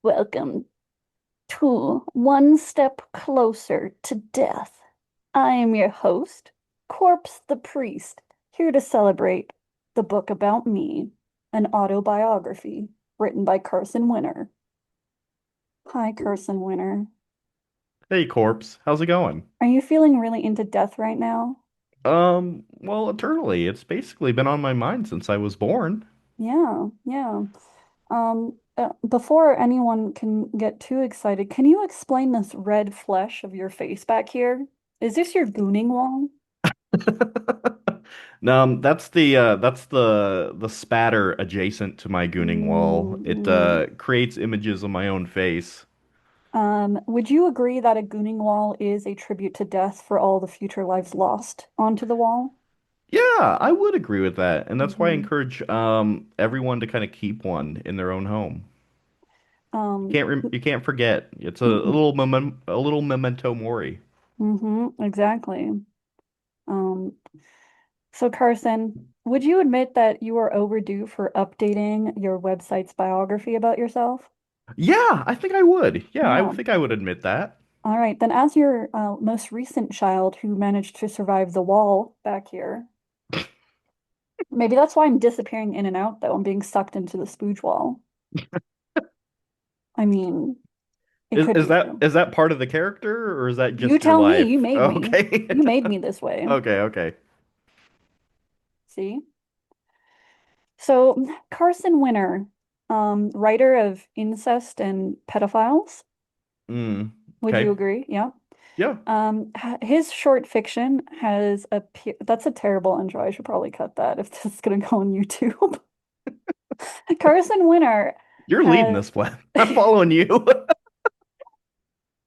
Welcome to One Step Closer to Death. I am your host, Corpse the Priest, here to celebrate the book about me, an autobiography written by Carson Winter. Hi, Carson Winter. Hey, Corpse, how's it going? Are you feeling really into death right now? Well, eternally. It's basically been on my mind since I was born. Yeah, yeah. Before anyone can get too excited, can you explain this red flesh of your face back here? Is this your gooning wall? No, that's the spatter adjacent to my gooning wall. It Mm. creates images of my own face. Would you agree that a gooning wall is a tribute to death for all the future lives lost onto the wall? Yeah, I would agree with that, and that's why I Hmm. encourage everyone to kind of keep one in their own home. Um, You can't forget. It's hmm a little memento mori. exactly. Um, so Carson, would you admit that you are overdue for updating your website's biography about yourself? Yeah, I think I would. Yeah, I Yeah. think I would admit that. All right. Then, as your most recent child who managed to survive the wall back here, maybe that's why I'm disappearing in and out, though. I'm being sucked into the spooge wall. I mean, it could be true. Is that part of the character or is that You just your tell me, you life? made me. Okay. You made me this way. Okay, okay. See? So, Carson Winter, writer of incest and pedophiles. Mm, Would you okay. agree? Yeah. Yeah. His short fiction has that's a terrible intro. I should probably cut that if this is going to go on YouTube. Carson Winter You're leading has this one. I'm following you.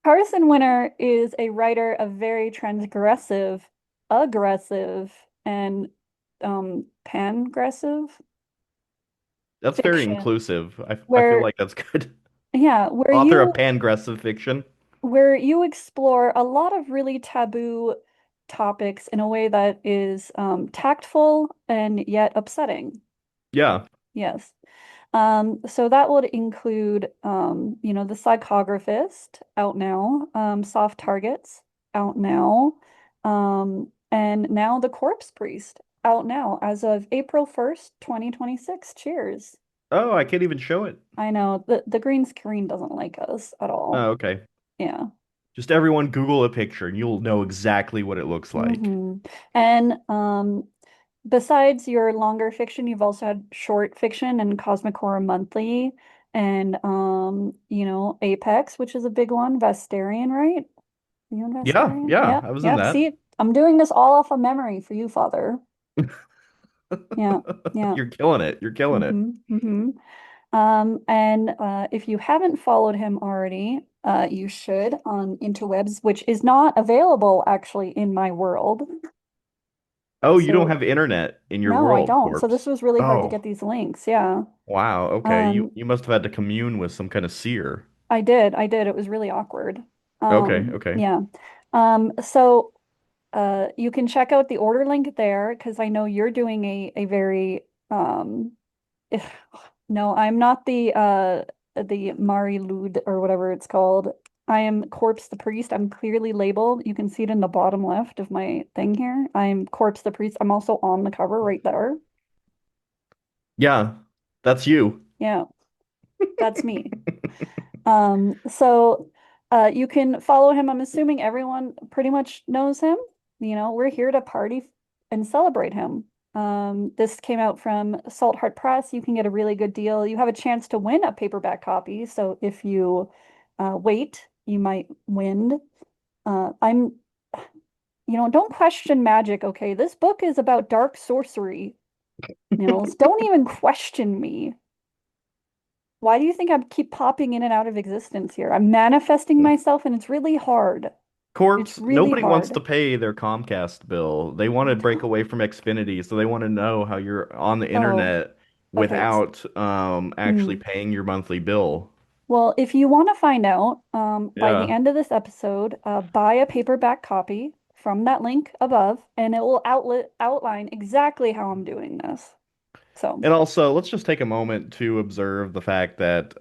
Carson Winter is a writer of very transgressive, aggressive, and pangressive That's very fiction inclusive. I feel where like that's good. yeah, Author of panaggressive fiction. where you explore a lot of really taboo topics in a way that is tactful and yet upsetting. Yeah. Yes. So that would include, the psychographist out now, soft targets out now, and now the corpse priest out now as of April 1st, 2026. Cheers. Oh, I can't even show it. I know the green screen doesn't like us at all. Oh, okay. Yeah. Just everyone Google a picture and you'll know exactly what it looks like. hmm And besides your longer fiction, you've also had short fiction and Cosmic Horror Monthly and Apex, which is a big one, Vestarian, right? Are you in Yeah, Vestarian? yeah, Yep, I was in yep. that. See, I'm doing this all off of memory for you, Father. Yeah, yeah. You're killing it. You're killing it. Mm-hmm. And if you haven't followed him already, you should on interwebs, which is not available actually in my world. Oh, you don't So have internet in your no, I world, don't. So this Corpse. was really hard to Oh. get these links. Yeah. Wow. Okay. Um, You must have had to commune with some kind of seer. I did. It was really awkward. Okay. Okay. Yeah. So you can check out the order link there because I know you're doing a very no, I'm not the Mari Lud or whatever it's called. I am Corpse the Priest. I'm clearly labeled. You can see it in the bottom left of my thing here. I'm Corpse the Priest. I'm also on the cover right there. Yeah, that's you. Yeah, that's me. So you can follow him. I'm assuming everyone pretty much knows him. We're here to party and celebrate him. This came out from Salt Heart Press. You can get a really good deal. You have a chance to win a paperback copy. So if you wait, you might win. I'm, don't question magic, okay? This book is about dark sorcery. Don't even question me. Why do you think I keep popping in and out of existence here? I'm manifesting myself and it's really hard. It's Corpse, really nobody wants to hard. pay their Comcast bill. They want to break away from Xfinity, so they want to know how you're on the Oh, internet okay. without actually Mm. paying your monthly bill. Well, if you want to find out, by the Yeah. end of this episode, buy a paperback copy from that link above, and it will outline exactly how I'm doing this. So, And also, let's just take a moment to observe the fact that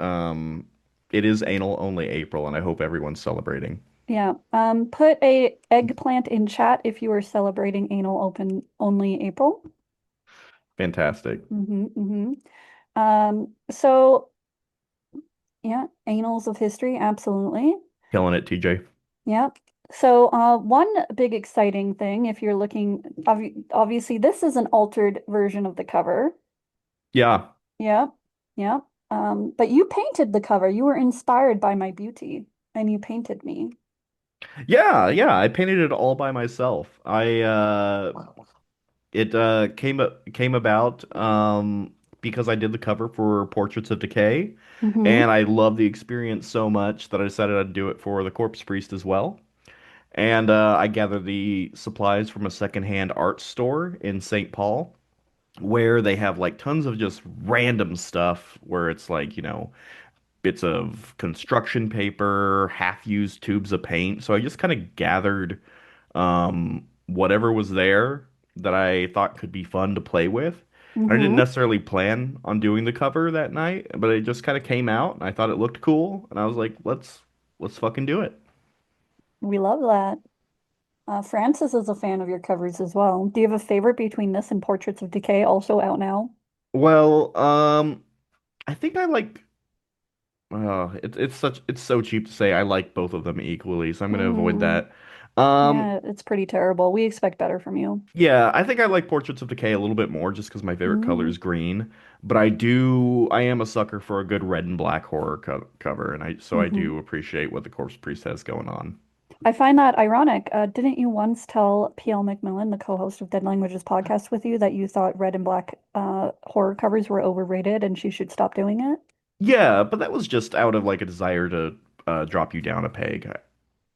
It is anal only April, and I hope everyone's celebrating. Yeah. Put a eggplant in chat if you are celebrating anal open only April. Fantastic. Hmm. So yeah, annals of history, absolutely. Killing it, TJ. Yep. So one big exciting thing, if you're looking, obviously this is an altered version of the cover. Yeah. Yep. Yep. But you painted the cover. You were inspired by my beauty, and you painted me. Yeah, yeah. I painted it all by myself. It came about because I did the cover for Portraits of Decay, Mm-hmm. and I love the experience so much that I decided I'd do it for the Corpse Priest as well. And I gathered the supplies from a secondhand art store in St. Paul, where they have like tons of just random stuff where it's like, bits of construction paper, half-used tubes of paint. So I just kind of gathered whatever was there that I thought could be fun to play with. I didn't Mm-hmm. necessarily plan on doing the cover that night, but it just kind of came out and I thought it looked cool and I was like, let's fucking do it. We love that. Francis is a fan of your covers as well. Do you have a favorite between this and Portraits of Decay, also out now? Well, I think I like it's so cheap to say I like both of them equally, so I'm gonna avoid Mm, that. Um, yeah, it's pretty terrible. We expect better from you. yeah, I think I like Portraits of Decay a little bit more just because my favorite color Mm, is green. But I am a sucker for a good red and black horror cover, and I hmm. do appreciate what the Corpse Priest has going on. I find that ironic. Didn't you once tell PL McMillan, the co-host of Dead Languages podcast with you, that you thought red and black horror covers were overrated and she should stop doing it? Yeah, but that was just out of like a desire to drop you down a peg.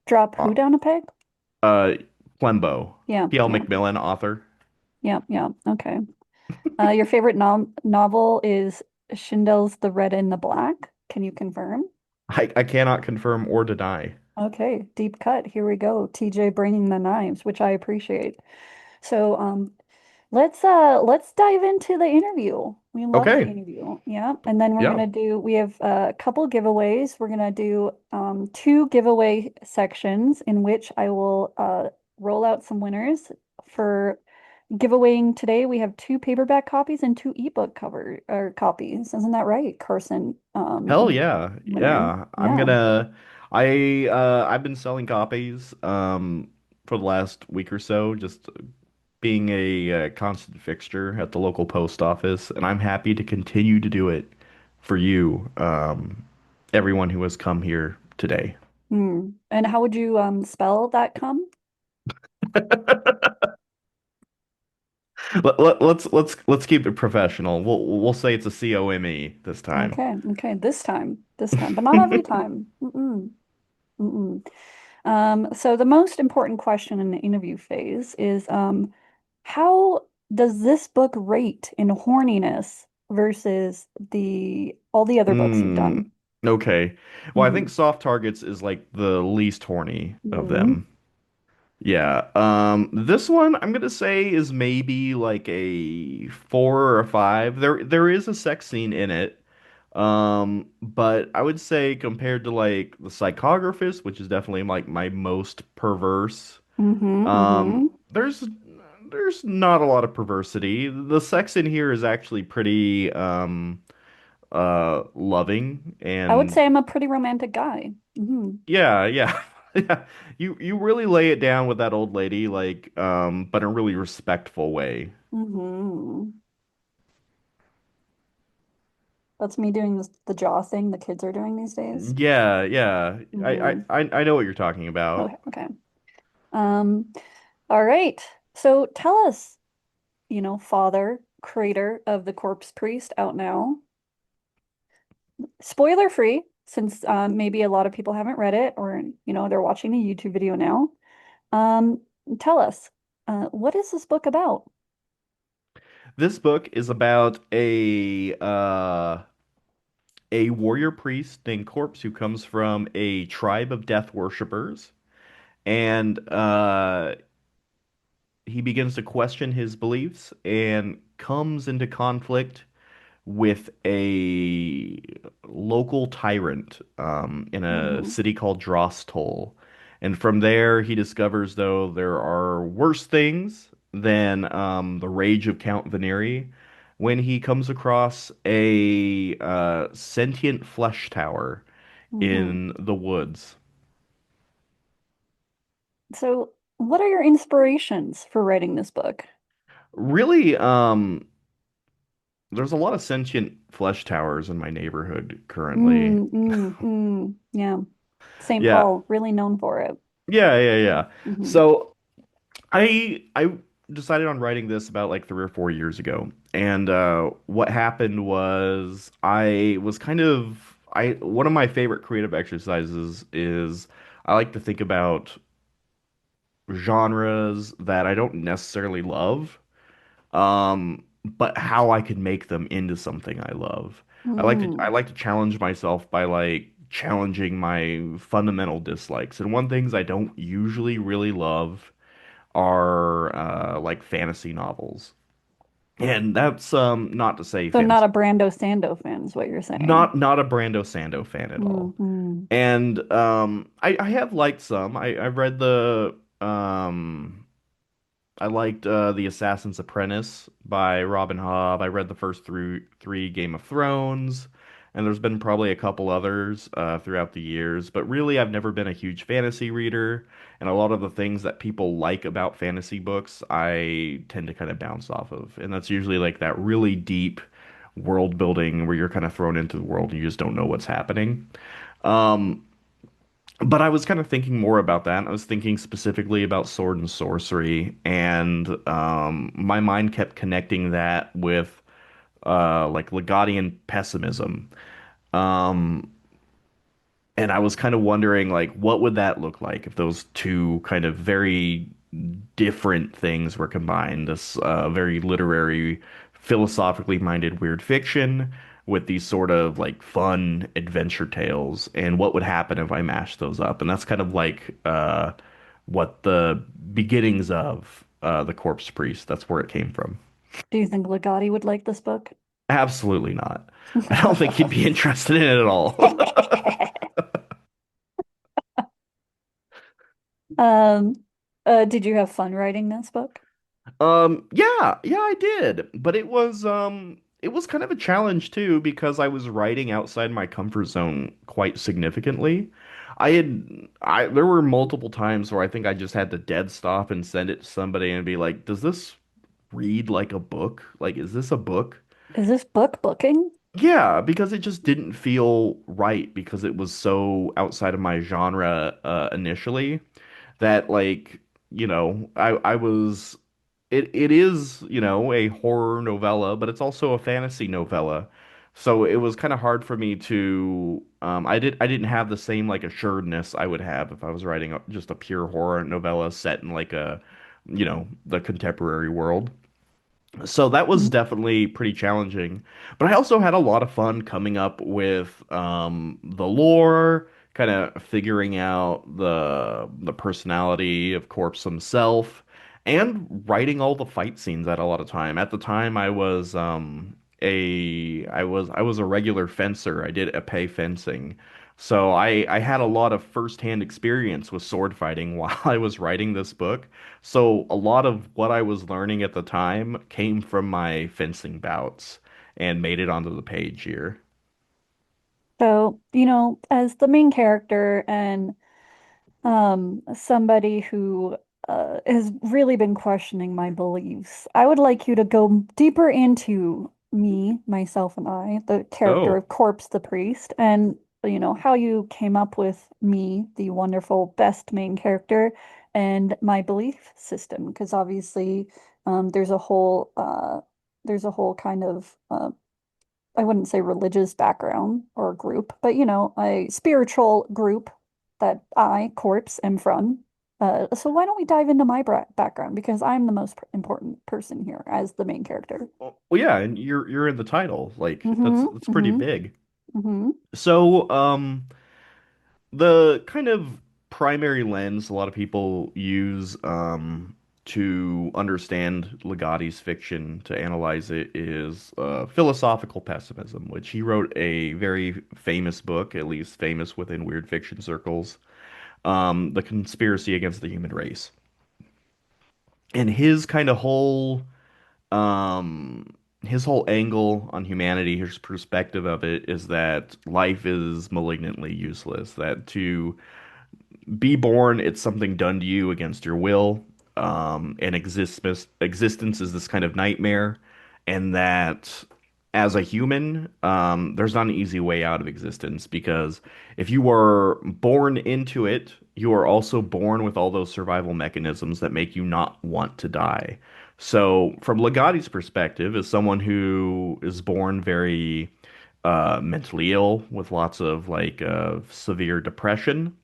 Drop Uh, who down a peg? uh Plembo, Yeah, P.L. yeah, McMillan, author. yeah, yeah. Okay. Your favorite novel is Schindler's The Red and the Black. Can you confirm? I cannot confirm or deny. Okay, deep cut. Here we go. TJ bringing the knives, which I appreciate. So, let's dive into the interview. We love the Okay. interview. Yeah. And then Yeah. we have a couple giveaways. We're gonna do two giveaway sections in which I will roll out some winners for giveawaying today. We have two paperback copies and two ebook cover or copies. Isn't that right, Carson? Hell yeah. Winner. Yeah. Yeah. I've been selling copies for the last week or so, just being a constant fixture at the local post office, and I'm happy to continue to do it for you, everyone who has come here today. Hmm. And how would you spell that come? Let's keep it professional. We'll say it's a COME this time. Okay, okay, this time, but not every time. Mm-mm, mm-mm. So the most important question in the interview phase is how does this book rate in horniness versus the all the other books you've Hmm. done? Okay. Well, I think Mm-hmm. Soft Targets is like the least horny of Mm-hmm. them. Yeah. This one I'm gonna say is maybe like a 4 or a 5. There is a sex scene in it. But I would say compared to like the Psychographist, which is definitely like my most perverse, Mm-hmm. Mm-hmm. there's not a lot of perversity. The sex in here is actually pretty loving I would and say I'm a pretty romantic guy. Mm-hmm. yeah, yeah. Yeah. You really lay it down with that old lady, like, but in a really respectful way. Mm-hmm. That's me doing the jaw thing the kids are doing these days. Yeah, yeah. Mm-hmm. I know what you're talking about. Okay, okay. Um, all right. So tell us, father, creator of The Corpse Priest out now. Spoiler free, since maybe a lot of people haven't read it or, they're watching a YouTube video now. Um, Tell us, what is this book about? This book is about a warrior priest named Corpse who comes from a tribe of death worshippers, and he begins to question his beliefs and comes into conflict with a local tyrant in a Mm, city called Dross Toll. And from there, he discovers, though, there are worse things than the rage of Count Veneri when he comes across a sentient flesh tower mhm. in the woods. So, what are your inspirations for writing this book? Really, there's a lot of sentient flesh towers in my neighborhood currently. Yeah. St. Yeah, Paul, really known for it. yeah. Hmm. So I decided on writing this about like 3 or 4 years ago, and what happened was I was kind of I one of my favorite creative exercises is I like to think about genres that I don't necessarily love, but how I could make them into something I love. I Mm. like to challenge myself by like challenging my fundamental dislikes. And one things I don't usually really love are like fantasy novels. And that's not to say So, not fantasy a Brando Sando fan is what you're saying. not a Brando Sando fan at all. Mm-hmm. And I have liked some. I've read I liked The Assassin's Apprentice by Robin Hobb. I read the first three Game of Thrones, and there's been probably a couple others throughout the years. But really, I've never been a huge fantasy reader, and a lot of the things that people like about fantasy books, I tend to kind of bounce off of. And that's usually like that really deep world building where you're kind of thrown into the world and you just don't know what's happening. Um, but I was kind of thinking more about that. I was thinking specifically about sword and sorcery, and my mind kept connecting that with like Legatian pessimism. Um, and I was kind of wondering, like, what would that look like if those two kind of very different things were combined? This very literary, philosophically minded weird fiction with these sort of like fun adventure tales, and what would happen if I mashed those up? And that's kind of like what the beginnings of the Corpse Priest. That's where it came from. Do you think Legati would like this book? Absolutely not. I don't think he'd be interested in it at all. Um, did you have fun writing this book? Yeah, I did. But it was kind of a challenge too because I was writing outside my comfort zone quite significantly. I there were multiple times where I think I just had to dead stop and send it to somebody and be like, "Does this read like a book? Like, is this a book?" Is this book booking? Yeah, because it just didn't feel right because it was so outside of my genre initially that like, I was it is, a horror novella, but it's also a fantasy novella. So it was kind of hard for me to I didn't have the same like assuredness I would have if I was writing just a pure horror novella set in like the contemporary world. So that was definitely pretty challenging. But I also had a lot of fun coming up with the lore, kind of figuring out the personality of Corpse himself, and writing all the fight scenes at a lot of time. At the time, I was a regular fencer. I did épée fencing. So I had a lot of firsthand experience with sword fighting while I was writing this book. So a lot of what I was learning at the time came from my fencing bouts and made it onto the page here. So, as the main character and somebody who has really been questioning my beliefs, I would like you to go deeper into me, myself, and I, the character Oh, of Corpse the Priest, and how you came up with me, the wonderful best main character, and my belief system, because obviously there's a whole kind of I wouldn't say religious background or group, but a spiritual group that I, Corpse, am from. So why don't we dive into my background because I'm the most important person here as the main character. well, yeah, and you're in the title. Like Mm-hmm. that's pretty Mm-hmm. big. Mm-hmm. So, the kind of primary lens a lot of people use, to understand Ligotti's fiction, to analyze it, is philosophical pessimism, which he wrote a very famous book, at least famous within weird fiction circles, The Conspiracy Against the Human Race. And um, his whole angle on humanity, his perspective of it, is that life is malignantly useless, that to be born, it's something done to you against your will. And existence is this kind of nightmare, and that as a human, there's not an easy way out of existence because if you were born into it, you are also born with all those survival mechanisms that make you not want to die. So, from Legati's perspective, as someone who is born very mentally ill with lots of severe depression,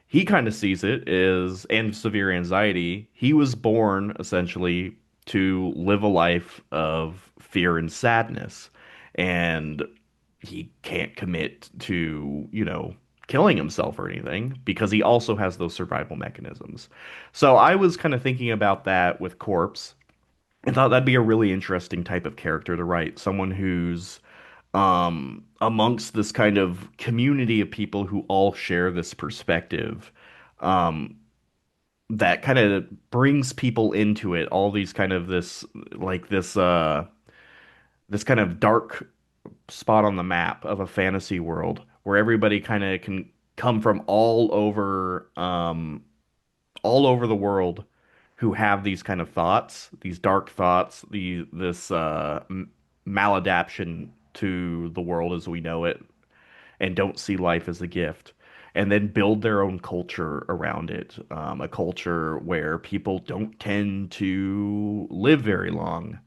he kind of sees it as, and severe anxiety. He was born essentially to live a life of fear and sadness. And he can't commit to, killing himself or anything because he also has those survival mechanisms. So I was kind of thinking about that with Corpse and thought that'd be a really interesting type of character to write. Someone who's amongst this kind of community of people who all share this perspective, um, that kind of brings people into it. All these kind of this kind of dark spot on the map of a fantasy world where everybody kind of can come from all over the world who have these kind of thoughts, these dark thoughts, this maladaption to the world as we know it, and don't see life as a gift, and then build their own culture around it, a culture where people don't tend to live very long.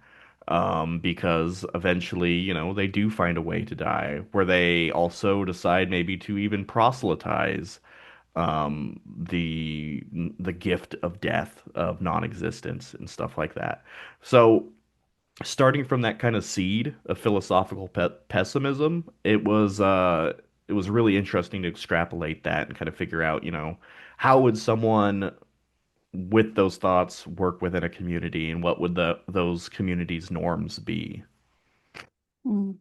Because eventually, they do find a way to die, where they also decide maybe to even proselytize the gift of death, of non-existence, and stuff like that. So, starting from that kind of seed of philosophical pessimism, it was really interesting to extrapolate that and kind of figure out, how would someone with those thoughts work within a community, and what would those communities' norms be? Mm.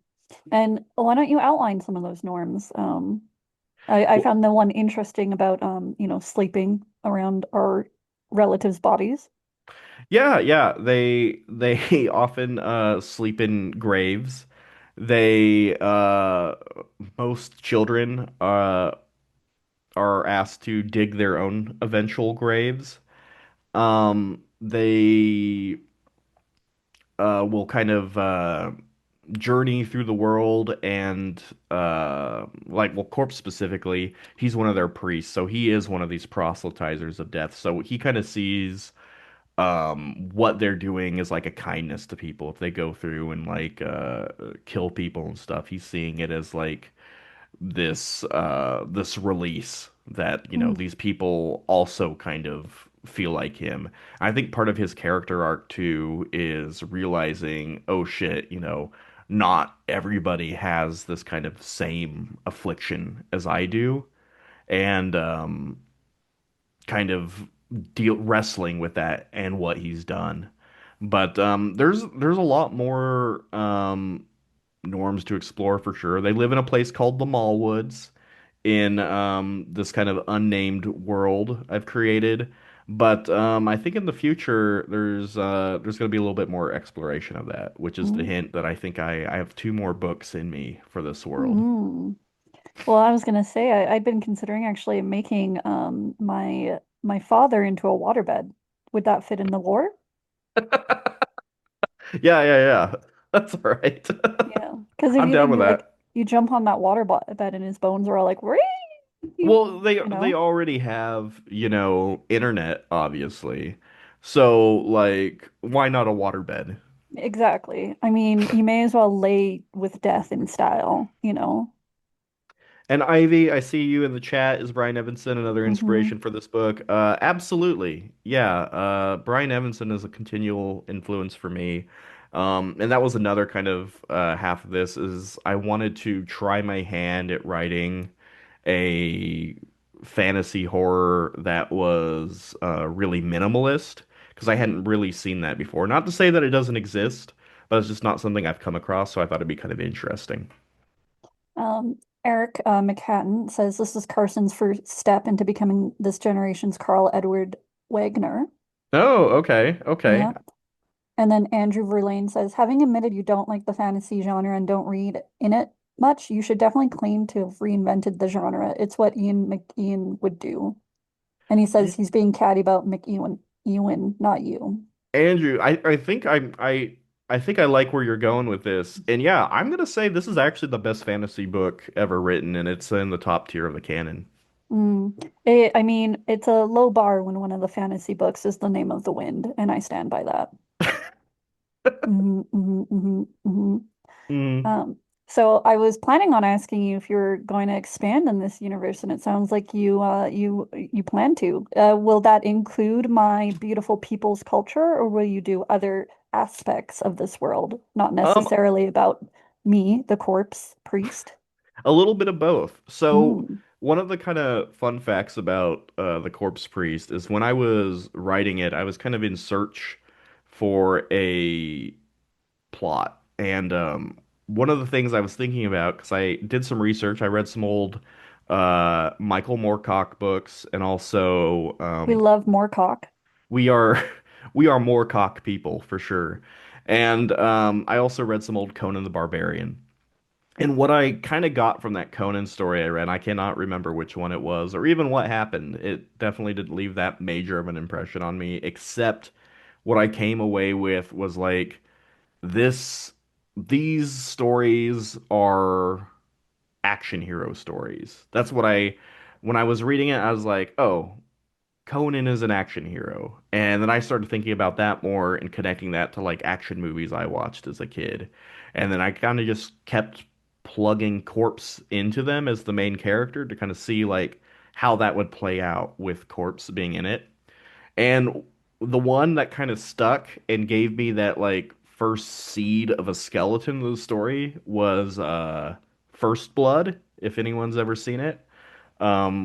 And why don't you outline some of those norms? I found the one interesting about sleeping around our relatives' bodies. Yeah, yeah. They often sleep in graves. They Most children are asked to dig their own eventual graves. They will kind of journey through the world and Corpse specifically, he's one of their priests, so he is one of these proselytizers of death. So he kind of sees what they're doing is like a kindness to people if they go through and kill people and stuff. He's seeing it as like this release that Mm. these people also kind of feel like him. I think part of his character arc too is realizing, oh shit, not everybody has this kind of same affliction as I do, and kind of deal wrestling with that and what he's done. But there's a lot more norms to explore for sure. They live in a place called the Mallwoods in this kind of unnamed world I've created. But I think in the future there's going to be a little bit more exploration of that, which is the Mm. hint that I think I have two more books in me for this world. Mm. Well, I was gonna say I'd been considering actually making my father into a waterbed. Would that fit in the lore? Yeah, yeah, yeah. That's all right. Yeah, because if I'm you down think with like that. you jump on that bed and his bones are all like, "Whee!" Well, you they know? already have, internet, obviously. So, why not a waterbed? Exactly. I mean, you may as well lay with death in style. And Ivy, I see you in the chat. Is Brian Evanson another Hmm. inspiration for this book? Absolutely. Yeah. Brian Evanson is a continual influence for me. And that was another kind of half of this is I wanted to try my hand at writing a fantasy horror that was really minimalist, because I hadn't really seen that before. Not to say that it doesn't exist, but it's just not something I've come across, so I thought it'd be kind of interesting. Eric McHatton says this is Carson's first step into becoming this generation's Carl Edward Wagner. Oh, okay, okay. Yeah. And then Andrew Verlaine says, having admitted you don't like the fantasy genre and don't read in it much, you should definitely claim to have reinvented the genre. It's what Ian McEwan would do. And he says Y- he's being catty about Ewan, not you. Andrew, I think I like where you're going with this. And yeah, I'm gonna say this is actually the best fantasy book ever written, and it's in the top tier of the canon. I mean, it's a low bar when one of the fantasy books is The Name of the Wind, and I stand by that. hmm hmm hmm hmm Mm. Um, so I was planning on asking you if you're going to expand in this universe, and it sounds like you plan to. Will that include my beautiful people's culture, or will you do other aspects of this world, not Um, necessarily about me, the corpse priest? a little bit of both. So, Mm. one of the kind of fun facts about the Corpse Priest is when I was writing it, I was kind of in search for a plot. And one of the things I was thinking about, because I did some research, I read some old Michael Moorcock books, and also We love Moorcock. we are we are Moorcock people for sure. And I also read some old Conan the Barbarian. And what I kind of got from that Conan story I read, I cannot remember which one it was or even what happened. It definitely didn't leave that major of an impression on me, except what I came away with was like this these stories are action hero stories. That's what I when I was reading it, I was like, "Oh, Conan is an action hero." And then I started thinking about that more and connecting that to like action movies I watched as a kid. And then I kind of just kept plugging Corpse into them as the main character to kind of see like how that would play out with Corpse being in it. And the one that kind of stuck and gave me that like first seed of a skeleton of the story was First Blood, if anyone's ever seen it.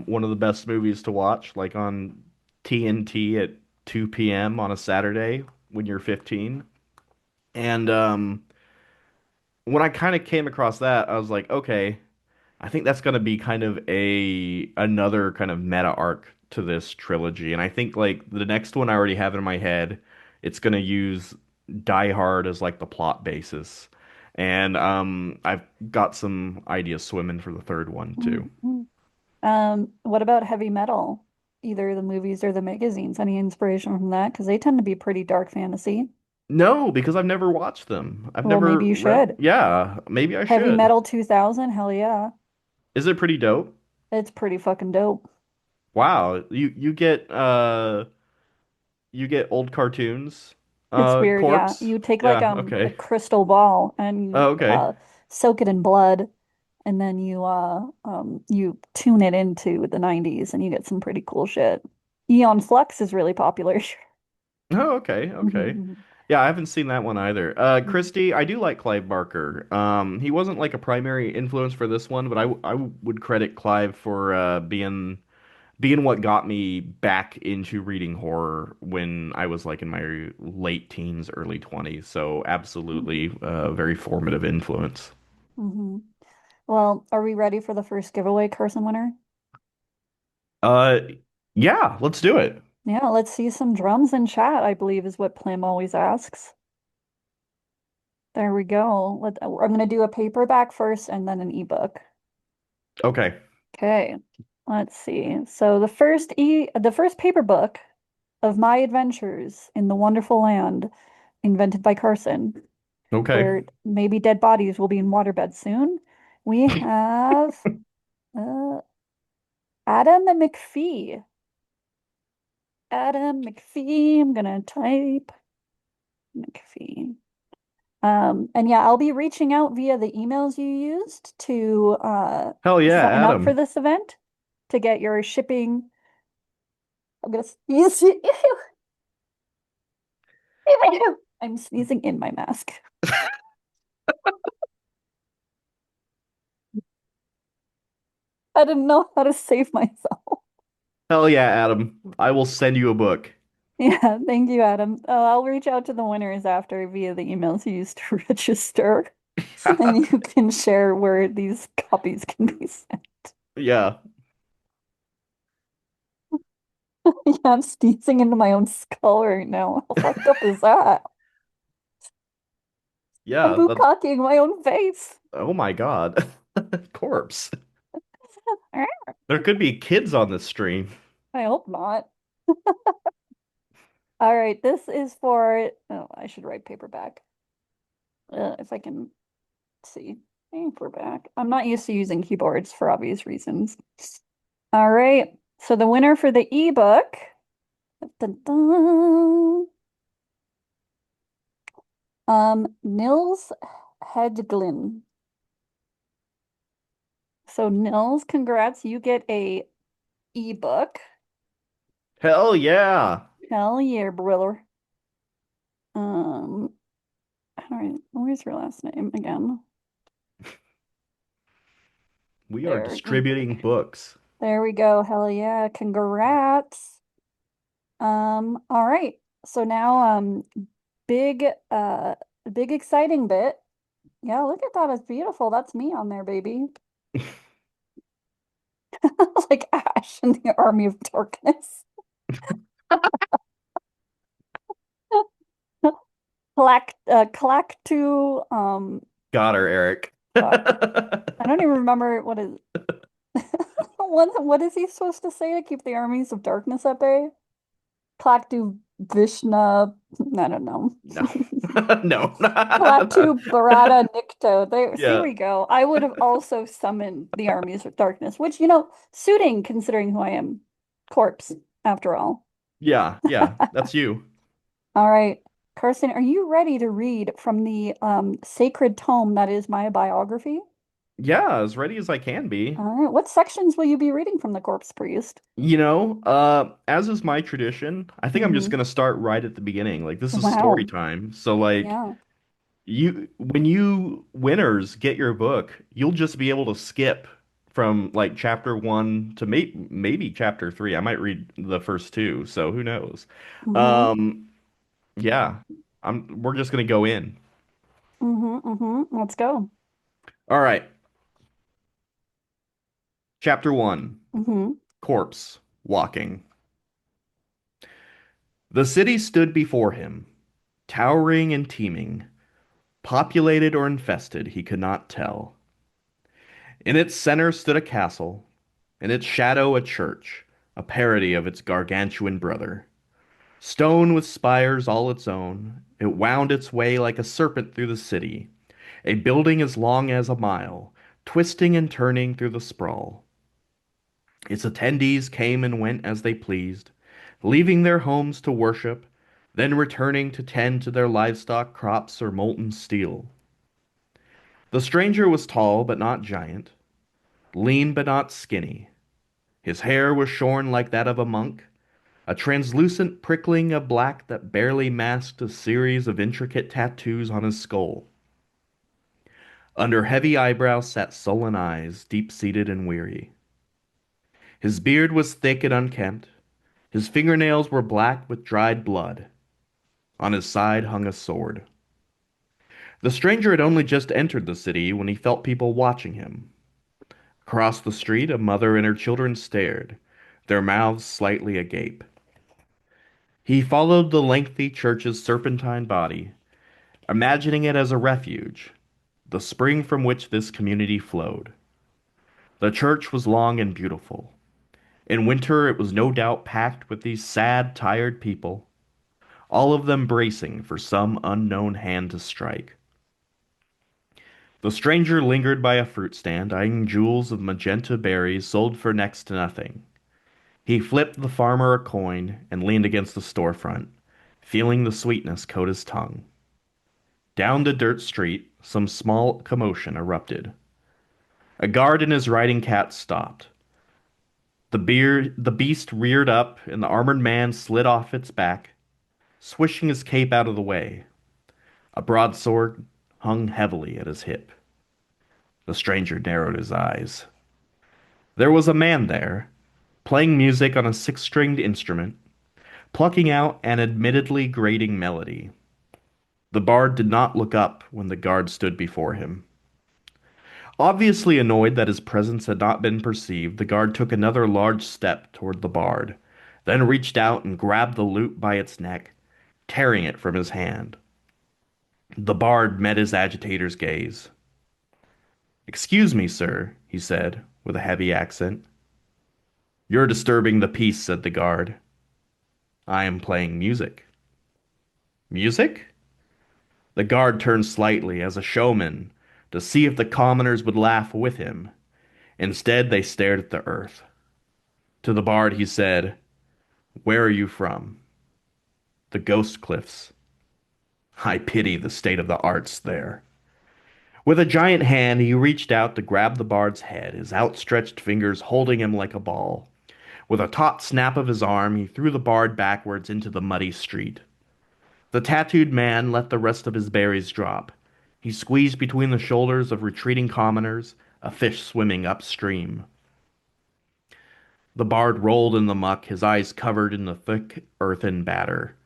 One of the best movies to watch, like on TNT at 2 p.m. on a Saturday when you're 15. And when I kind of came across that, I was like, okay, I think that's going to be kind of a another kind of meta arc to this trilogy. And I think like the next one I already have in my head, it's going to use Die Hard as like the plot basis. And I've got some ideas swimming for the third one too. Mhm. What about heavy metal? Either the movies or the magazines. Any inspiration from that? Because they tend to be pretty dark fantasy. No, because I've never watched them. I've Well, never maybe you read. should. Yeah, maybe I Heavy should. Metal 2000, hell yeah. Is it pretty dope? It's pretty fucking dope. Wow, you get old cartoons, It's weird, yeah. corpse. You take like Yeah, a okay. crystal ball and Oh, you okay. soak it in blood and then you tune it into the 90s and you get some pretty cool shit. Eon Flux is really popular. Oh, okay, okay. Mhm, Yeah, I haven't seen that one either. mhm, Christie, I do like Clive Barker. He wasn't like a primary influence for this one, but I would credit Clive for being what got me back into reading horror when I was like in my late teens, early 20s. So mhm, absolutely, very formative influence. mhm. Well, are we ready for the first giveaway, Carson Winter? Uh, yeah, let's do it. Yeah, let's see some drums in chat, I believe is what Plim always asks. There we go. I'm going to do a paperback first and then an ebook. Okay, Okay, let's see. So the first paper book of my adventures in the wonderful land invented by Carson, okay. where maybe dead bodies will be in waterbeds soon. We have uh, Adam McPhee. Adam McPhee. I'm gonna type McPhee. And yeah, I'll be reaching out via the emails you used to Hell yeah, sign up for Adam. this event to get your shipping. I'm gonna sneeze. I'm sneezing in my mask. I didn't know how to save myself. Hell yeah, Adam. I will send you a book. Yeah, thank you, Adam. I'll reach out to the winners after via the emails you used to register, and you can share where these copies can be sent. Yeah. Yeah, I'm sneezing into my own skull right now. How fucked up is that? I'm Yeah, that bukkake my own face. oh my God. Corpse. There could be kids on this stream. I hope not. All right, this is for, oh, I should write paperback. If I can see. Paperback. I'm not used to using keyboards for obvious reasons. All right. So the winner for the ebook, dun, dun, Nils Hedglin. So Nils, congrats, you get a ebook. Hell yeah. Hell yeah, brother. Um, all right, where's your last name again? We are There, ebook. distributing books. There we go. Hell yeah, congrats. All right. So now, big, big exciting bit. Yeah, look at that. It's beautiful. That's me on there, baby. Like Ash in the Army of Darkness. Clack Got her, Eric. fuck. I don't even remember what is what is he supposed to say to keep the armies of darkness at bay? Clactu Vishna, I don't know. No. No. Clactu Barada Nikto. There, see Yeah. we go. I would have also summoned the armies of darkness, which, suiting considering who I am. Corpse, after all. Yeah. Yeah. That's you. All right. Carson, are you ready to read from the sacred tome that is my biography? Yeah, as ready as I can be. All right. What sections will you be reading from the Corpse Priest? As is my tradition, I think I'm just Hmm. gonna start right at the beginning. Like this is story Wow. time. So like Yeah. when you winners get your book, you'll just be able to skip from like chapter one to maybe chapter three. I might read the first two, so who knows? Mm-hmm. Um, yeah, we're just gonna go in. Mm-hmm. Mm-hmm. Let's go. All right, chapter one, Mm-hmm. corpse walking. The city stood before him, towering and teeming, populated or infested, he could not tell. In its center stood a castle, in its shadow a church, a parody of its gargantuan brother. Stone with spires all its own, it wound its way like a serpent through the city, a building as long as a mile, twisting and turning through the sprawl. Its attendees came and went as they pleased, leaving their homes to worship, then returning to tend to their livestock, crops, or molten steel. The stranger was tall but not giant, lean but not skinny. His hair was shorn like that of a monk, a translucent prickling of black that barely masked a series of intricate tattoos on his skull. Under heavy eyebrows sat sullen eyes, deep-seated and weary. His beard was thick and unkempt. His fingernails were black with dried blood. On his side hung a sword. The stranger had only just entered the city when he felt people watching him. Across the street, a mother and her children stared, their mouths slightly agape. He followed the lengthy church's serpentine body, imagining it as a refuge, the spring from which this community flowed. The church was long and beautiful. In winter, it was no doubt packed with these sad, tired people, all of them bracing for some unknown hand to strike. The stranger lingered by a fruit stand, eyeing jewels of magenta berries sold for next to nothing. He flipped the farmer a coin and leaned against the storefront, feeling the sweetness coat his tongue. Down the dirt street, some small commotion erupted. A guard and his riding cat stopped. The beast reared up, and the armored man slid off its back, swishing his cape out of the way. A broadsword hung heavily at his hip. The stranger narrowed his eyes. There was a man there, playing music on a six-stringed instrument, plucking out an admittedly grating melody. The bard did not look up when the guard stood before him. Obviously annoyed that his presence had not been perceived, the guard took another large step toward the bard, then reached out and grabbed the lute by its neck, tearing it from his hand. The bard met his agitator's gaze. "Excuse me, sir," he said, with a heavy accent. "You're disturbing the peace," said the guard. "I am playing music." "Music?" The guard turned slightly, as a showman, to see if the commoners would laugh with him. Instead, they stared at the earth. To the bard he said, "Where are you from?" "The Ghost Cliffs." "I pity the state of the arts there." With a giant hand, he reached out to grab the bard's head, his outstretched fingers holding him like a ball. With a taut snap of his arm, he threw the bard backwards into the muddy street. The tattooed man let the rest of his berries drop. He squeezed between the shoulders of retreating commoners, a fish swimming upstream. The bard rolled in the muck, his eyes covered in the thick earthen batter.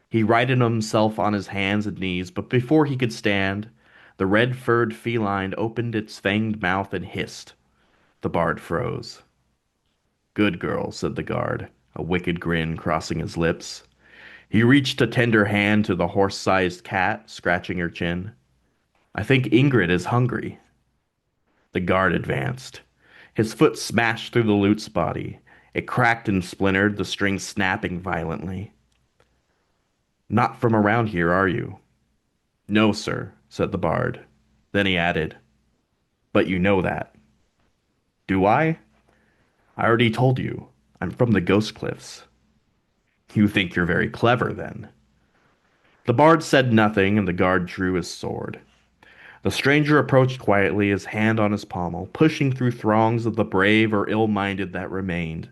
He righted himself on his hands and knees, but before he could stand, the red-furred feline opened its fanged mouth and hissed. The bard froze. "Good girl," said the guard, a wicked grin crossing his lips. He reached a tender hand to the horse-sized cat, scratching her chin. "I think Ingrid is hungry." The guard advanced. His foot smashed through the lute's body. It cracked and splintered, the strings snapping violently. "Not from around here, are you?" "No, sir," said the bard. Then he added, "But you know that." "Do I?" "I already told you. I'm from the Ghost Cliffs." "You think you're very clever, then." The bard said nothing, and the guard drew his sword. The stranger approached quietly, his hand on his pommel, pushing through throngs of the brave or ill-minded that remained.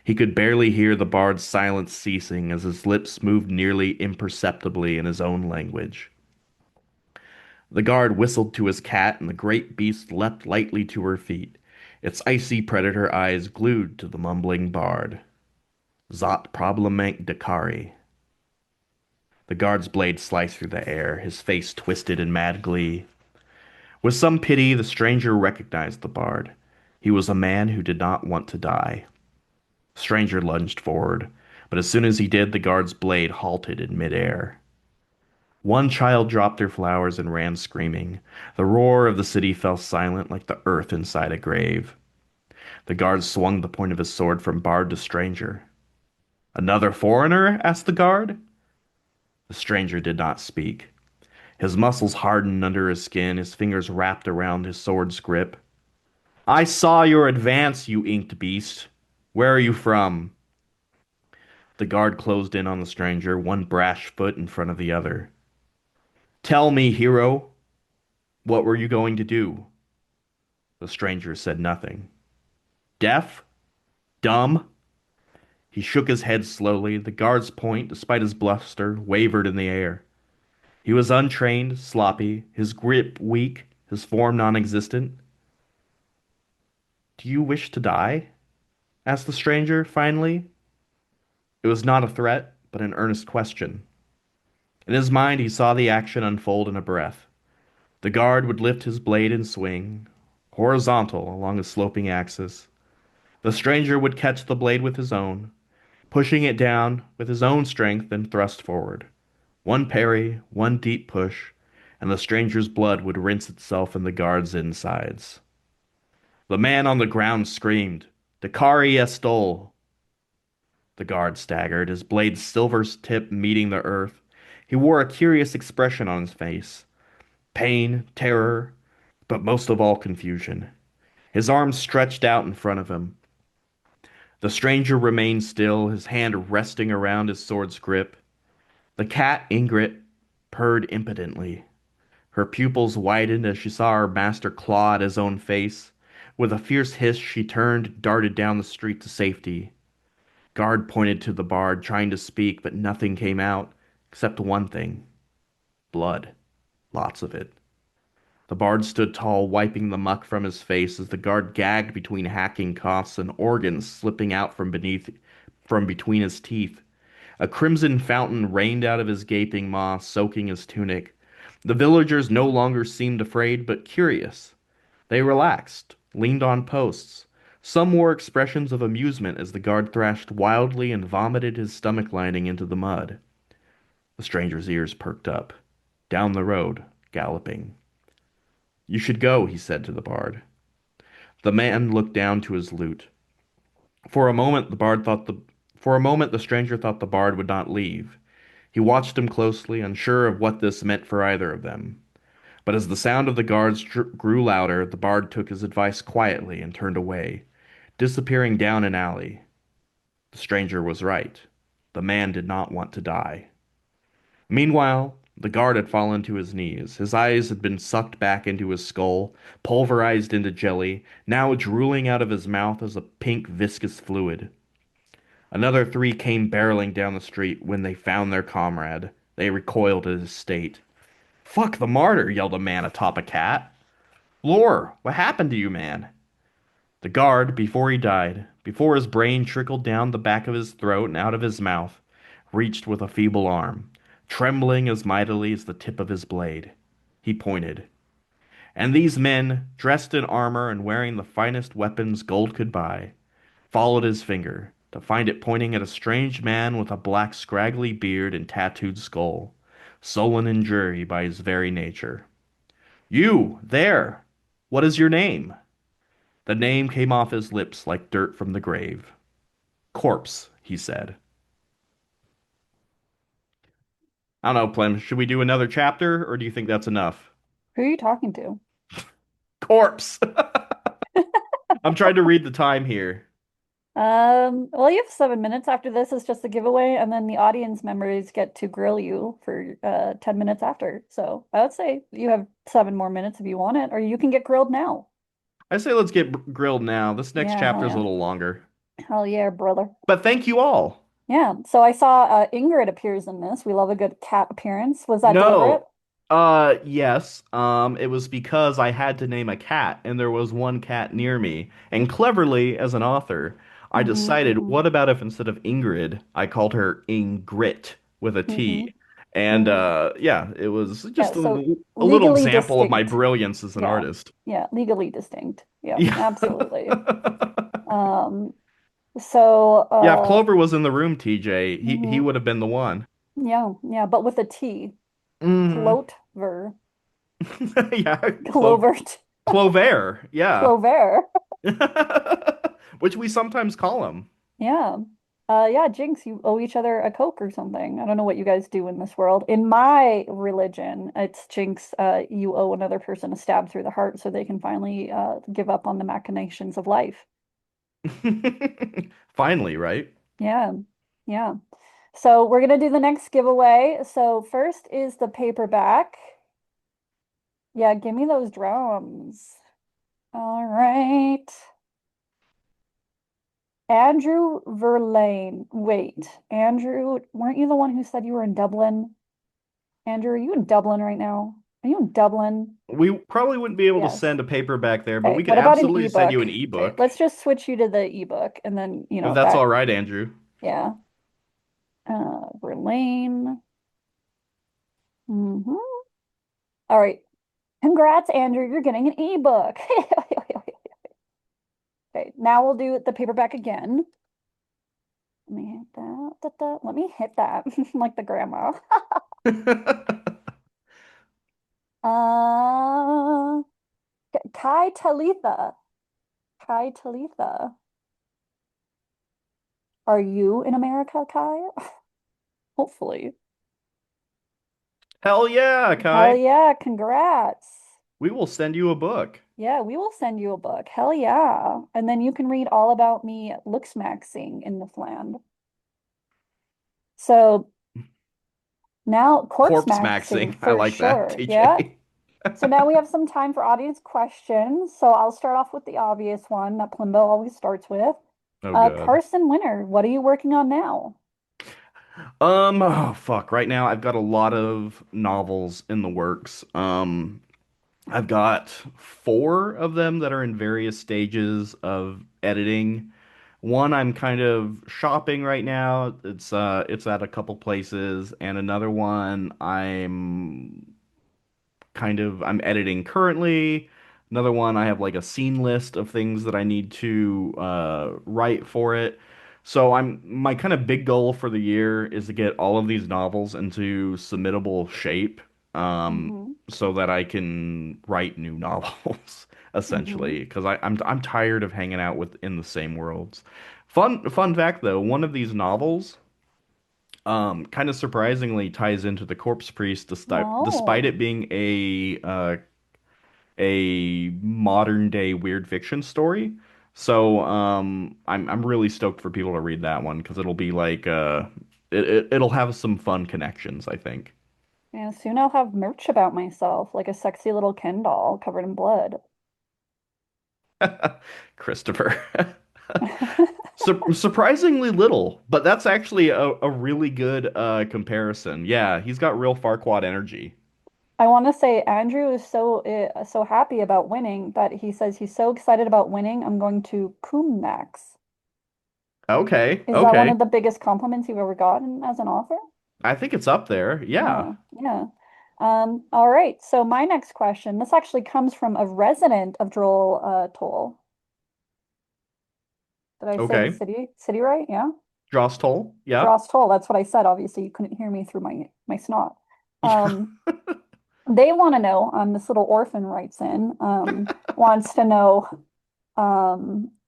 He could barely hear the bard's silence ceasing as his lips moved nearly imperceptibly in his own language. The guard whistled to his cat, and the great beast leapt lightly to her feet, its icy predator eyes glued to the mumbling bard. "Zot problemenk Dakari." The guard's blade sliced through the air, his face twisted in mad glee. With some pity, the stranger recognized the bard. He was a man who did not want to die. The stranger lunged forward, but as soon as he did, the guard's blade halted in midair. One child dropped their flowers and ran screaming. The roar of the city fell silent like the earth inside a grave. The guard swung the point of his sword from bard to stranger. "Another foreigner?" asked the guard. The stranger did not speak. His muscles hardened under his skin, his fingers wrapped around his sword's grip. "I saw your advance, you inked beast. Where are you from?" The guard closed in on the stranger, one brash foot in front of the other. "Tell me, hero, what were you going to do?" The stranger said nothing. "Deaf? Dumb?" He shook his head slowly. The guard's point, despite his bluster, wavered in the air. He was untrained, sloppy, his grip weak, his form non-existent. "Do you wish to die?" asked the stranger, finally. It was not a threat, but an earnest question. In his mind, he saw the action unfold in a breath. The guard would lift his blade and swing, horizontal along a sloping axis. The stranger would catch the blade with his own, pushing it down with his own strength and thrust forward. One parry, one deep push, and the stranger's blood would rinse itself in the guard's insides. The man on the ground screamed, "Dakari Estol!" The guard staggered, his blade's silver tip meeting the earth. He wore a curious expression on his face. Pain, terror, but most of all confusion. His arms stretched out in front of him. The stranger remained still, his hand resting around his sword's grip. The cat, Ingrid, purred impotently. Her pupils widened as she saw her master claw at his own face. With a fierce hiss, she turned, darted down the street to safety. Guard pointed to the bard, trying to speak, but nothing came out, except one thing. Blood. Lots of it. The bard stood tall, wiping the muck from his face as the guard gagged between hacking coughs and organs slipping out from between his teeth. A crimson fountain rained out of his gaping maw, soaking his tunic. The villagers no longer seemed afraid, but curious. They relaxed, leaned on posts. Some wore expressions of amusement as the guard thrashed wildly and vomited his stomach lining into the mud. The stranger's ears perked up. Down the road, galloping. You should go, he said to the bard. The man looked down to his lute. For a moment, the stranger thought the bard would not leave. He watched him closely, unsure of what this meant for either of them. But as the sound of the guards grew louder, the bard took his advice quietly and turned away, disappearing down an alley. The stranger was right. The man did not want to die. Meanwhile, the guard had fallen to his knees. His eyes had been sucked back into his skull, pulverized into jelly, now drooling out of his mouth as a pink viscous fluid. Another three came barreling down the street when they found their comrade. They recoiled at his state. Fuck the martyr, yelled a man atop a cat. Lore, what happened to you, man? The guard, before he died, before his brain trickled down the back of his throat and out of his mouth, reached with a feeble arm, trembling as mightily as the tip of his blade. He pointed. And these men, dressed in armor and wearing the finest weapons gold could buy, followed his finger to find it pointing at a strange man with a black scraggly beard and tattooed skull, sullen and dreary by his very nature. You, there! What is your name? The name came off his lips like dirt from the grave. Corpse, he said. I don't know, Plem. Should we do another chapter, or do you think that's enough? Who are you talking to? Corpse! I'm trying to read the time here. Well, you have 7 minutes after this is just a giveaway, and then the audience members get to grill you for 10 minutes after. So I would say you have 7 more minutes if you want it, or you can get grilled now. I say let's get grilled now. This next Yeah, hell chapter is a yeah. little longer. Hell yeah, brother. But thank you all. Yeah. So I saw Ingrid appears in this. We love a good cat appearance. Was that deliberate? No. Yes. It was because I had to name a cat, and there was one cat near me. And cleverly, as an author, I decided, Mm-hmm, what about if instead of Ingrid, I called her Ingrit with a mm-hmm, T? And mm-hmm. yeah, it was Yeah, just so a little legally example of my distinct. brilliance as an Yeah. artist. Yeah, legally distinct. Yeah, Yeah. absolutely. Um, so Yeah, if Clover was in the room, TJ, he mhm. would have been the one. Yeah, yeah, but with a T. Hmm. Clover. Yeah, Clovert. Clover. Yeah. Clover. Which we sometimes call him. Yeah. Yeah, Jinx, you owe each other a Coke or something. I don't know what you guys do in this world. In my religion, it's Jinx, you owe another person a stab through the heart so they can finally give up on the machinations of life. Finally, right? Yeah. Yeah. So we're gonna do the next giveaway. So first is the paperback. Yeah, give me those drums. All right. Andrew Verlaine. Wait, Andrew, weren't you the one who said you were in Dublin? Andrew, are you in Dublin right now? Are you in Dublin? We probably wouldn't be able to Yes. send a paperback there, but Okay. we could What about an absolutely send you ebook? an Okay, ebook let's just switch you to the ebook and then, if that's that, all right, Andrew. yeah. Verlaine. Hmm. All right. Congrats, Andrew. You're getting an ebook. Okay, now we'll do the paperback again. Let me hit that. Let me hit that like the grandma. Uh, Kai Talitha. Kai Talitha. Are you in America, Kai? Hopefully. Hell yeah, Hell Kai. yeah, congrats. We will send you a book. Yeah, we will send you a book. Hell yeah. And then you can read all about me looks maxing in this land. So now corpse Corpse maxing maxing. I for like that, sure. Yeah. TJ. So now we have some time for audience questions. So I'll start off with the obvious one that Plimbo always starts with. Oh, good. Carson Winter, what are you working on now? Oh fuck. Right now I've got a lot of novels in the works. I've got four of them that are in various stages of editing. One I'm kind of shopping right now. It's at a couple places, and another one I'm editing currently. Another one I have like a scene list of things that I need to write for it. So I'm my kind of big goal for the year is to get all of these novels into submittable shape, Hmm. so that I can write new novels, Hmm. essentially. Because I'm tired of hanging out in the same worlds. Fun fact though, one of these novels kind of surprisingly ties into the Corpse Priest, despite Oh, it being a modern day weird fiction story. So I'm really stoked for people to read that one because it'll be like it'll have some fun connections, I think. yeah, soon I'll have merch about myself, like a sexy little Ken doll covered in blood. Christopher. Surprisingly little, but that's actually a really good comparison. Yeah, he's got real Farquaad energy. I want to say Andrew is so happy about winning that he says he's so excited about winning. I'm going to cum max. Okay, Is that one okay. of the biggest compliments you've ever gotten as an author? I think it's up there. Yeah. Yeah, yeah. All right. So my next question, this actually comes from a resident of Droll Toll. Did I say the Okay. city right? Yeah. Dross Toll. Yeah. Dross Toll. That's what I said. Obviously, you couldn't hear me through my snot. Um, they want to know, this little orphan writes in, wants to know,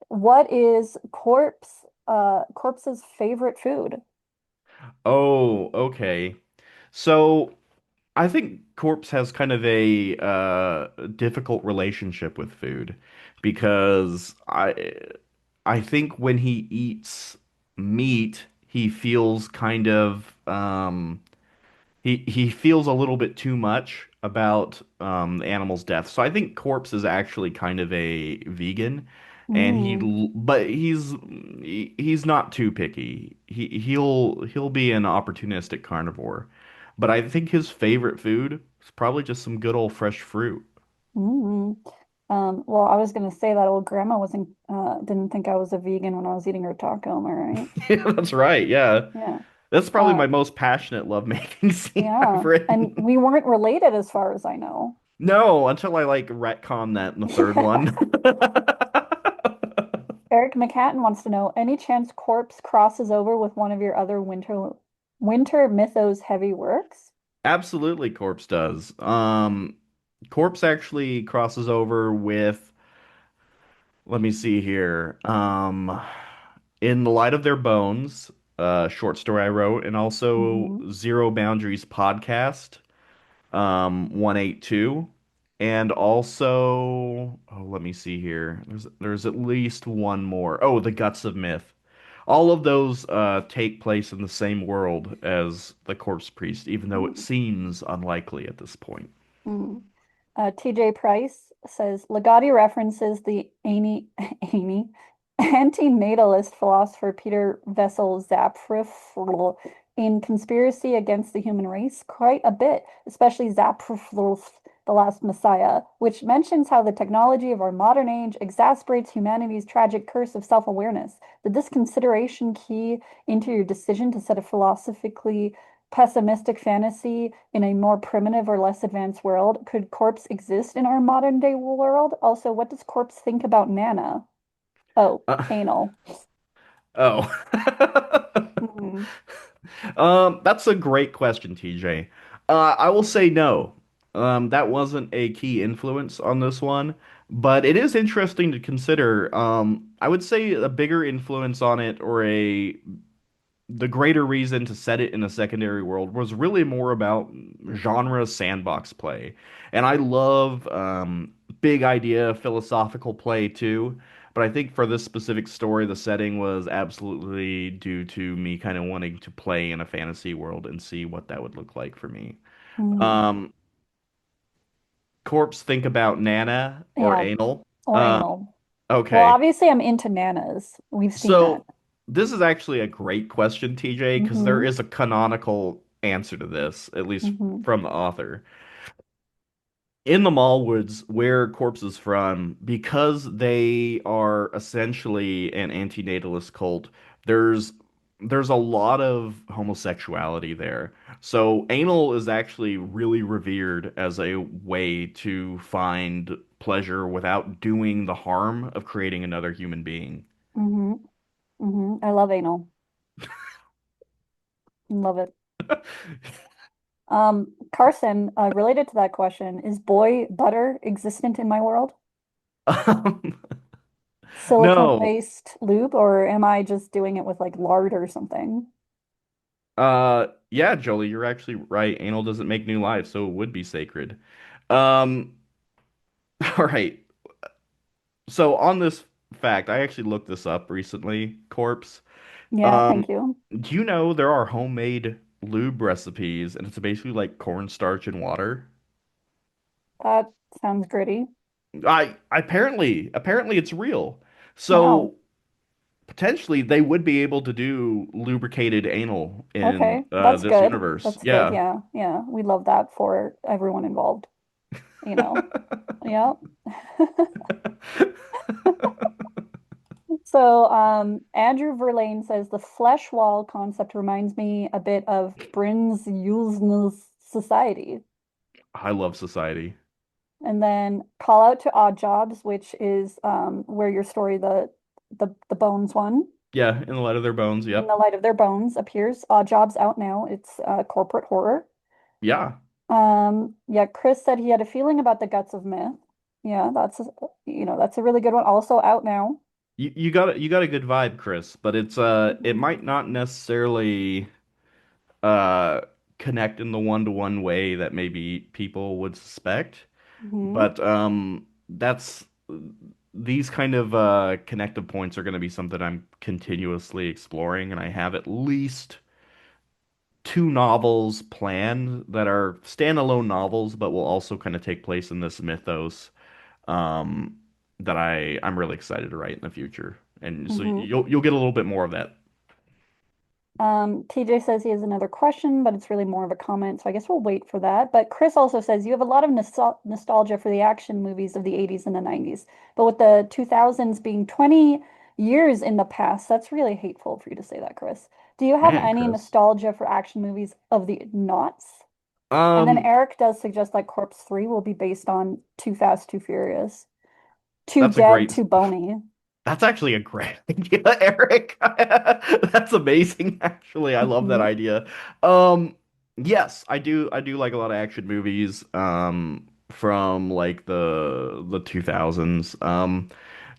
what is Corpse's favorite food? Oh, okay. So I think Corpse has kind of a difficult relationship with food because I think when he eats meat, he feels kind of he feels a little bit too much about the animal's death. So I think Corpse is actually kind of a vegan, and Mm, but he's not too picky. He'll be an opportunistic carnivore, but I think his favorite food is probably just some good old fresh fruit. mm. Well, I was gonna say that old grandma wasn't didn't think I was a vegan when I was eating her taco, am I right? Yeah, that's right. Yeah, Yeah. that's probably Uh, my most passionate lovemaking scene I've yeah. And written. we weren't related as far as I know. No, until I like retcon that in the third Yeah. one. Eric McCatton wants to know, any chance Corpse crosses over with one of your other Winter Mythos heavy works? Absolutely, Corpse does. Corpse actually crosses over with, let me see here. In the Light of Their Bones, short story I wrote, and also Hmm. Zero Boundaries podcast, 182, and also, oh, let me see here. There's at least one more. Oh, The Guts of Myth. All of those take place in the same world as the Corpse Priest, even though it seems unlikely at this point. Mm. TJ Price says Ligotti references the Annie anti-natalist philosopher Peter Vessel Zapruffle in Conspiracy Against the Human Race quite a bit, especially Zapruffle's The Last Messiah, which mentions how the technology of our modern age exacerbates humanity's tragic curse of self-awareness. Did this consideration key into your decision to set a philosophically pessimistic fantasy in a more primitive or less advanced world? Could Corpse exist in our modern day world? Also, what does Corpse think about Nana? Oh, Uh, anal. oh. Hmm. That's a great question, TJ. I will say no. That wasn't a key influence on this one, but it is interesting to consider. I would say a bigger influence on it, or a the greater reason to set it in a secondary world was really more about genre sandbox play. And I love big idea philosophical play too. But I think for this specific story, the setting was absolutely due to me kind of wanting to play in a fantasy world and see what that would look like for me. Hmm. Um, Corpse, think about Nana or Yeah, anal. or Um, anal. Well, okay. obviously, I'm into Nanas. We've seen that. So this is actually a great question, TJ, because there Hmm. is a canonical answer to this, at least Hmm. from the author. in the Mallwoods, where Corpse is from, because they are essentially an antinatalist cult, there's there's a lot of homosexuality there. So anal is actually really revered as a way to find pleasure without doing the harm of creating another human being. Mm-hmm. Mm-hmm. I love anal. Love it. Carson, related to that question, is boy butter existent in my world? Um, no, Silicone-based lube, or am I just doing it with like lard or something? yeah, Jolie, you're actually right. Anal doesn't make new life, so it would be sacred. Um, all right. So on this fact, I actually looked this up recently, Corpse. Yeah, Um, thank you. do you know there are homemade lube recipes and it's basically like cornstarch and water? That sounds gritty. I apparently it's real. Wow. So potentially they would be able to do lubricated anal in Okay, that's this good. universe. That's good. Yeah. Yeah, yeah. We love that for everyone involved, you know. Yeah. So, Andrew Verlaine says the flesh wall concept reminds me a bit of Bryn's Useless Society. I love society. And then call out to Odd Jobs, which is where your story, the Bones one, Yeah, in the light of their bones. in the Yep. light of their bones appears. Odd Jobs out now. It's corporate horror. Yeah. Yeah, Chris said he had a feeling about the guts of myth. Yeah, that's a really good one. Also out now. You got a good vibe, Chris, but it Mhm. might not necessarily uh connect in the one-to-one way that maybe people would suspect. Mhm. But that's these kind of connective points are going to be something I'm continuously exploring, and I have at least two novels planned that are standalone novels, but will also kind of take place in this mythos um, that I'm really excited to write in the future. And so Mhm. you'll get a little bit more of that. TJ says he has another question, but it's really more of a comment, so I guess we'll wait for that. But Chris also says you have a lot of nostalgia for the action movies of the 80s and the 90s, but with the 2000s being 20 years in the past, that's really hateful for you to say that, Chris. Do you have Man, any Chris. nostalgia for action movies of the knots? And then Um, Eric does suggest that Corpse 3 will be based on Too Fast, Too Furious, Too that's a Dead, great Too Bony. That's actually a great idea, Eric. That's amazing, actually. I love that Hmm. idea. Yes, I do like a lot of action movies from like the 2000s.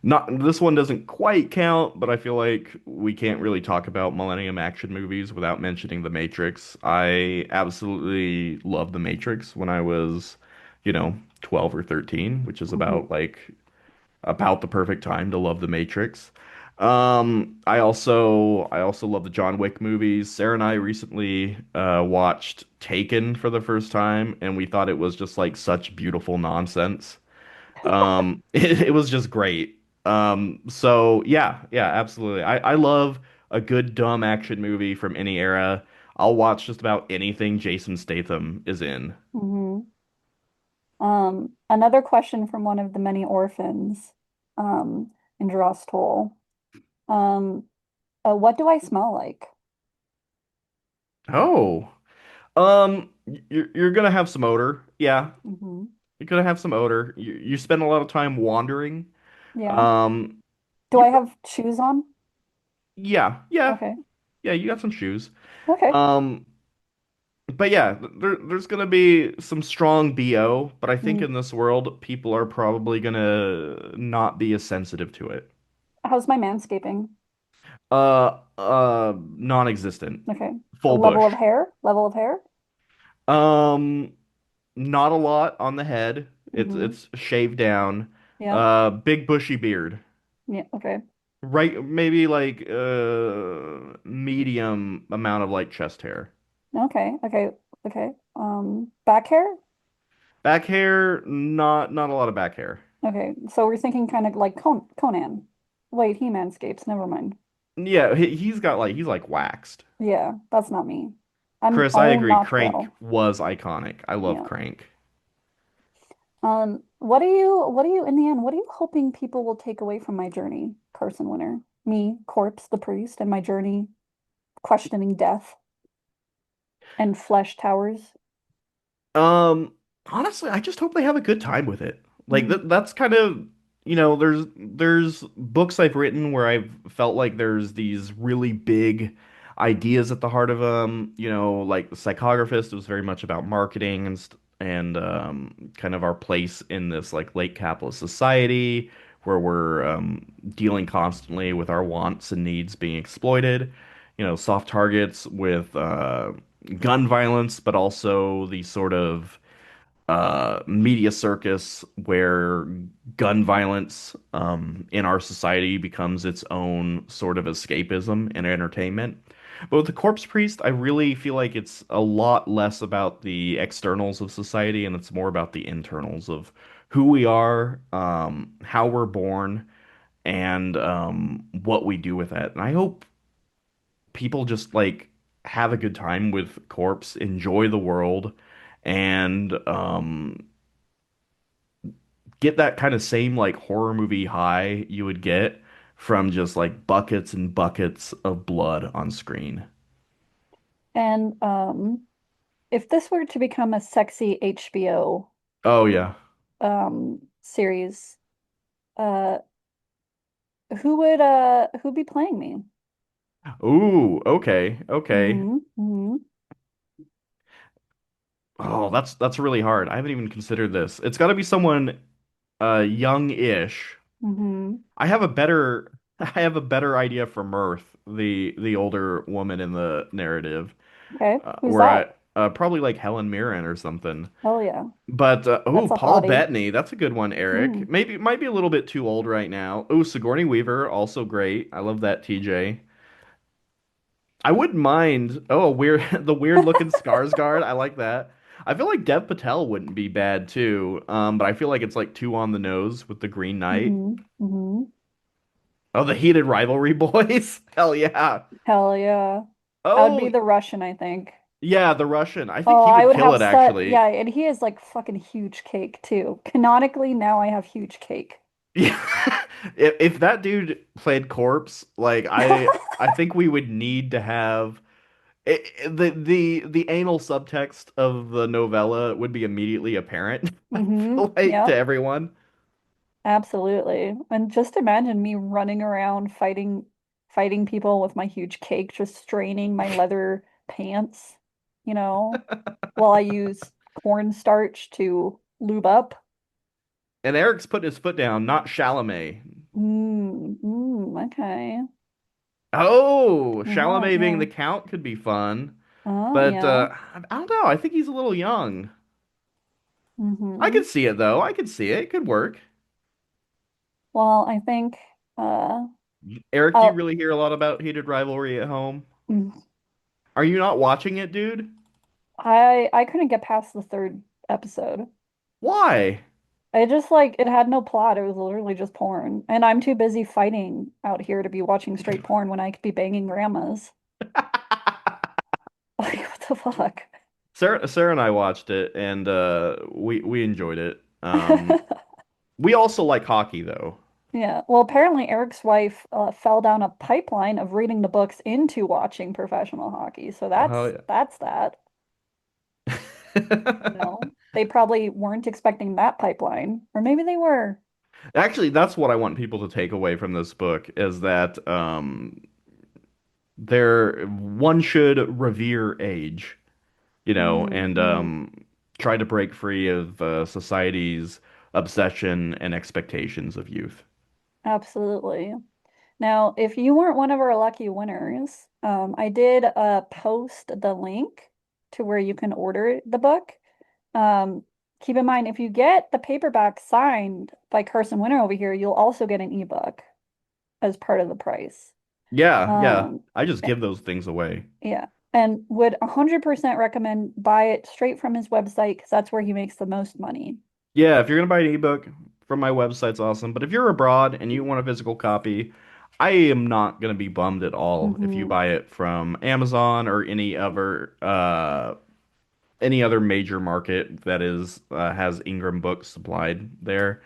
Not this one doesn't quite count, but I feel like we can't really talk about Millennium action movies without mentioning The Matrix. I absolutely loved The Matrix when I was, 12 or 13, which is Hmm. about the perfect time to love The Matrix. I also love the John Wick movies. Sarah and I recently watched Taken for the first time, and we thought it was just like such beautiful nonsense. It was just great. So yeah, absolutely. I love a good dumb action movie from any era. I'll watch just about anything Jason Statham is in. Hmm. Another question from one of the many orphans, um, in Dross Toll. Um, what do I smell like? Oh, you're gonna have some odor. Yeah, Hmm. you're gonna have some odor. You spend a lot of time wandering. Yeah. Um, Do you I pro have shoes on? yeah, yeah, Okay. yeah. You got some shoes. Okay. Um, but yeah, there's gonna be some strong BO, but I think Mm. in this world, people are probably gonna not be as sensitive to it. How's my manscaping? Non-existent. Okay. A Full level of bush. hair? Level of hair? Um, Not a lot on the head. Hmm. It's shaved down. Yeah. Big bushy beard. Yeah. Okay. Right, maybe like medium amount of like chest hair. Okay. Okay. Okay. Back hair? Back hair, not a lot of back hair. Okay. So we're thinking kind of like Conan. Wait, he manscapes. Never mind. Yeah, he's like waxed. Yeah, that's not me. I'm Chris, I oh agree. not Crank well. was iconic. I love Yeah. Crank. What are you in the end, what are you hoping people will take away from my journey, Carson Winter? Me, corpse, the priest, and my journey questioning death and flesh towers. Um, Honestly, I just hope they have a good time with it. Like Mm, that's kind of, there's books I've written where I've felt like there's these really big ideas at the heart of them. Like The Psychographist was very much about marketing and kind of our place in this like late capitalist society where we're dealing constantly with our wants and needs being exploited. Soft targets with gun violence, but also the sort of media circus where gun violence in our society becomes its own sort of escapism and entertainment. But with the Corpse Priest, I really feel like it's a lot less about the externals of society and it's more about the internals of who we are, how we're born, and what we do with it. And I hope people just like have a good time with Corpse, enjoy the world, and get that kind of same like horror movie high you would get from just like buckets and buckets of blood on screen. And if this were to become a sexy HBO Oh yeah. series, uh who'd be playing me? Ooh, okay, okay. Mm-hmm. Oh, that's really hard. I haven't even considered this. It's got to be someone young-ish. Mm-hmm. I have a better I have a better idea for Mirth, the older woman in the narrative. Okay. Who's Where that? probably like Helen Mirren or something. Oh yeah. But That's a Paul hottie. Bettany, that's a good one, Eric. Mm. Maybe might be a little bit too old right now. Oh, Sigourney Weaver, also great. I love that TJ. I wouldn't mind. Oh, weird the weird looking Skarsgård. I like that. I feel like Dev Patel wouldn't be bad too. But I feel like it's like too on the nose with the Green Knight. Mm-hmm. Mm-hmm. Oh, the heated rivalry boys. Hell yeah. Hell yeah. I would be Oh, the Russian, I think. yeah, the Russian. I think Oh, he I would would kill have it yeah, actually. and he is like fucking huge cake too. Canonically, now I have huge cake. Yeah. If that dude played Corpse, like I think we would need to have the anal subtext of the novella would be immediately apparent, I Mm-hmm. feel like to Yep. everyone. Absolutely. And just imagine me running around fighting people with my huge cake, just straining my leather pants, while I use cornstarch to lube up. And Eric's putting his foot down, not Chalamet. Okay. Oh, Oh, Chalamet being yeah. the Count could be fun, Oh, but yeah. I don't know. I think he's a little young. I Mm-hmm. could see it though. I could see it. It could work. Well, I think uh Eric, do you I'll really hear a lot about heated rivalry at home? mm, Are you not watching it, dude? I couldn't get past the third episode. Why? I just like it had no plot. It was literally just porn. And I'm too busy fighting out here to be watching straight porn when I could be banging grandmas. Like what the fuck? Sarah and I watched it and we enjoyed it. We also like hockey though. Yeah. Well, apparently Eric's wife fell down a pipeline of reading the books into watching professional hockey. So Oh that's that. yeah. They probably weren't expecting that pipeline, or maybe they were. Actually, that's what I want people to take away from this book is that there one should revere age, and Mm-hmm. try to break free of society's obsession and expectations of youth. Absolutely. Now, if you weren't one of our lucky winners, I did post the link to where you can order the book. Keep in mind, if you get the paperback signed by Carson Winter over here, you'll also get an ebook as part of the price. Yeah, yeah. Um, I just eh, give those things away. yeah, and would 100% recommend buy it straight from his website because that's where he makes the most money. Yeah, if you're gonna buy an ebook from my website's awesome. But if you're abroad and you want a physical copy, I am not gonna be bummed at all if you Hmm. buy it from Amazon or any other any other major market that is has Ingram books supplied there.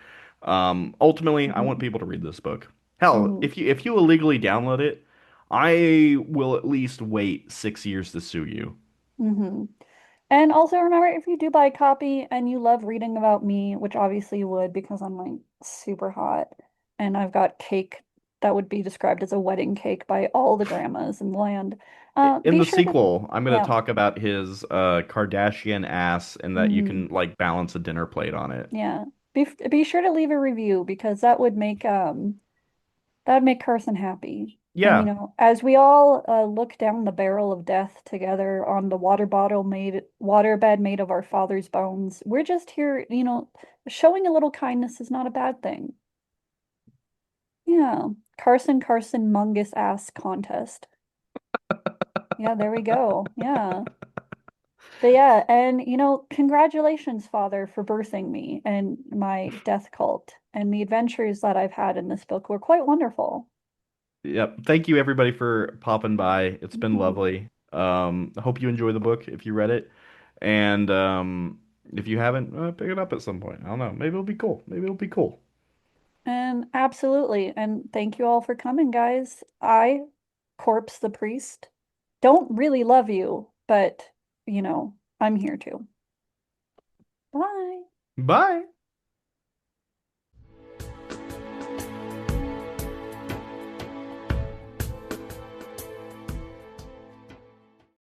Ultimately, I want Hmm. people to read this book. Hell, Hmm. if you illegally download it, I will at least wait 6 years to sue you. Hmm. And also remember, if you do buy a copy and you love reading about me, which obviously you would because I'm like super hot and I've got cake that would be described as a wedding cake by all the grandmas in the land. In Be the sure to, sequel, I'm going to yeah. talk about his Kardashian ass and that you Hmm. can like balance a dinner plate on it. Yeah. Be sure to leave a review because that would make Carson happy. And Yeah. as we all look down the barrel of death together on the waterbed made of our father's bones, we're just here, showing a little kindness is not a bad thing. Yeah. Carson Mungus ass contest. Yeah, there we go. Yeah. But yeah, and congratulations, Father, for birthing me and my death cult. And the adventures that I've had in this book were quite wonderful. Yep. Thank you everybody for popping by. It's been Mhm. lovely. I hope you enjoy the book if you read it. And if you haven't, pick it up at some point. I don't know. Maybe it'll be cool. Maybe it'll be cool. And absolutely. And thank you all for coming, guys. Corpse the Priest, don't really love you, but I'm here too. Bye. Bye.